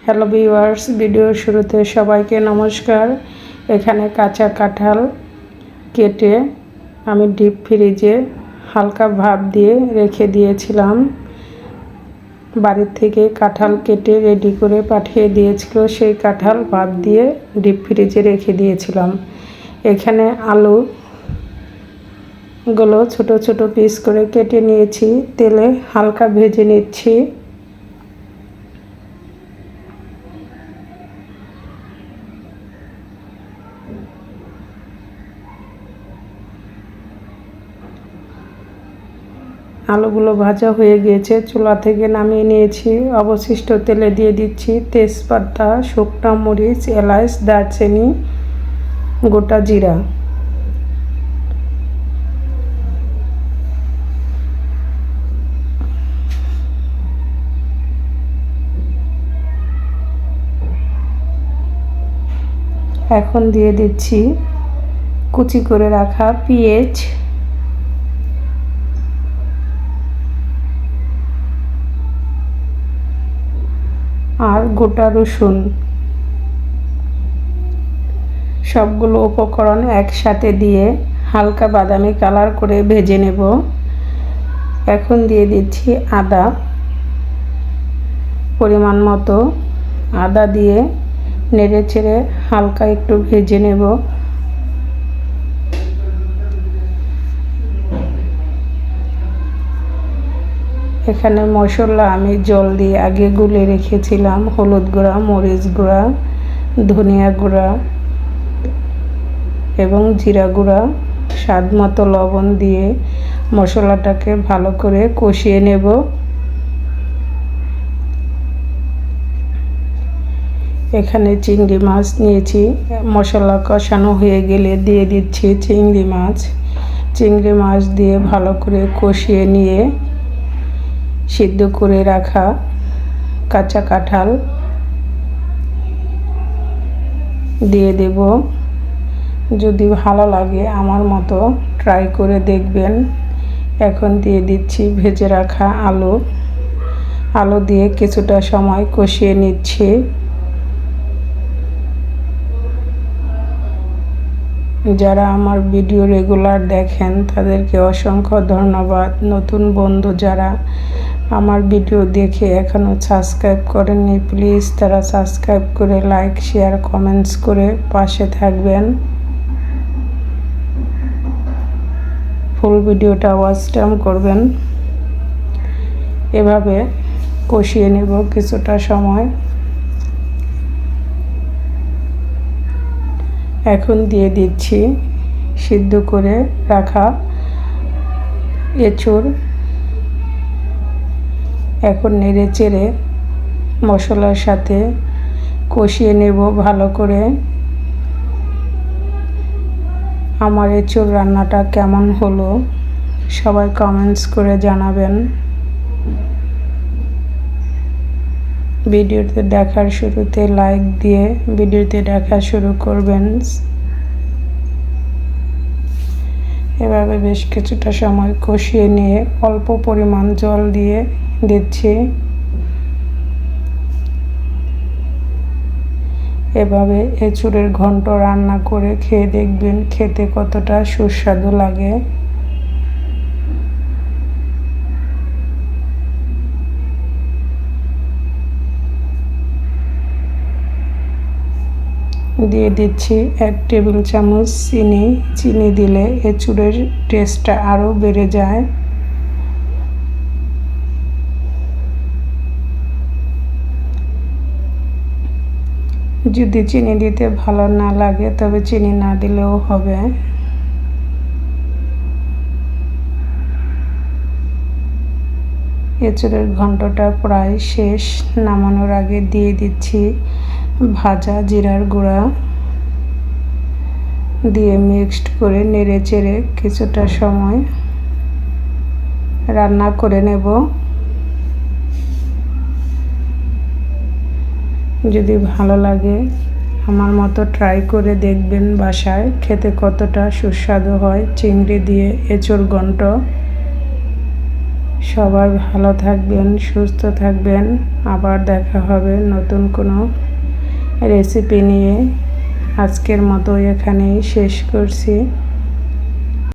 Hello viewers, ভিডিওর শুরুতে সবাইকে নমস্কার। এখানে কাঁচা কাঁঠাল কেটে আমি ডিপ ফ্রিজে হালকা ভাপ দিয়ে রেখে দিয়েছিলাম। বাড়ির থেকে কাঁঠাল কেটে রেডি করে পাঠিয়ে দিয়েছিল, সেই কাঁঠাল ভাপ দিয়ে ডিপ ফ্রিজে রেখে দিয়েছিলাম। এখানে আলুগুলো ছোট ছোট পিস করে কেটে নিয়েছি, তেলে হালকা ভেজে নিচ্ছি। আলুগুলো ভাজা হয়ে গিয়েছে, চুলা থেকে নামিয়ে নিয়েছি। অবশিষ্ট তেলে দিয়ে দিচ্ছি তেজপাতা, শুকনো মরিচ, এলাচ, দারচিনি, গোটা জিরা। এখন দিয়ে দিচ্ছি কুচি করে রাখা পেঁয়াজ, আর গোটা রসুন। সবগুলো উপকরণ একসাথে দিয়ে হালকা বাদামি কালার করে ভেজে নেব। এখন দিয়ে দিচ্ছি আদা, পরিমাণ মতো আদা দিয়ে নেড়ে চেড়ে হালকা একটু ভেজে নেব। এখানে মশলা আমি জল দিয়ে আগে গুলে রেখেছিলাম। হলুদ গুঁড়া, মরিচ গুঁড়া, ধনিয়া গুঁড়া এবং জিরা গুঁড়া, স্বাদ মতো লবণ দিয়ে মশলাটাকে ভালো করে কষিয়ে নেব। এখানে চিংড়ি মাছ নিয়েছি। মশলা কষানো হয়ে গেলে দিয়ে দিচ্ছি চিংড়ি মাছ। চিংড়ি মাছ দিয়ে ভালো করে কষিয়ে নিয়ে সিদ্ধ করে রাখা কাঁচা কাঁঠাল দিয়ে দেব। যদি ভালো লাগে আমার মতো ট্রাই করে দেখবেন। এখন দিয়ে দিচ্ছি ভেজে রাখা আলু দিয়ে কিছুটা সময় কষিয়ে নিচ্ছি। যারা আমার ভিডিও রেগুলার দেখেন তাদেরকে অসংখ্য ধন্যবাদ। নতুন বন্ধু যারা আমার ভিডিও দেখে এখনও সাবস্ক্রাইব করেননি, প্লিজ তারা সাবস্ক্রাইব করে লাইক, শেয়ার, কমেন্টস করে পাশে থাকবেন। ফুল ভিডিওটা ওয়াচ টাইম করবেন। এভাবে কষিয়ে নেব কিছুটা সময়। এখন দিয়ে দিচ্ছি সিদ্ধ করে রাখা এঁচোড়। এখন নেড়ে চেড়ে মশলার সাথে কষিয়ে নেব ভালো করে। আমার এঁচোড় রান্নাটা কেমন হলো সবাই কমেন্টস করে জানাবেন। ভিডিওতে দেখার শুরুতে লাইক দিয়ে ভিডিওতে দেখা শুরু করবেন। এভাবে বেশ কিছুটা সময় কষিয়ে নিয়ে অল্প পরিমাণ জল দিয়ে দিচ্ছি। এভাবে এঁচোড়ের ঘন্ট রান্না করে খেয়ে দেখবেন, খেতে কতটা সুস্বাদু লাগে। দিয়ে দিচ্ছি 1 টেবিল চামচ চিনি দিলে এঁচোড়ের টেস্টটা আরও বেড়ে যায়। যদি চিনি দিতে ভালো না লাগে তবে চিনি না দিলেও হবে। এঁচোড়ের ঘন্টটা প্রায় শেষ। নামানোর আগে দিয়ে দিচ্ছি ভাজা জিরার গুঁড়া দিয়ে মিক্সড করে নেড়ে চেড়ে কিছুটা সময় রান্না করে নেব। যদি ভালো লাগে আমার মতো ট্রাই করে দেখবেন বাসায়, খেতে কতটা সুস্বাদু হয়। চিংড়ি দিয়ে এঁচোড় ঘন্ট সবাই ভালো থাকবেন, সুস্থ থাকবেন। আবার দেখা হবে নতুন কোনো রেসিপি নিয়ে। আজকের মতো এখানেই শেষ করছি।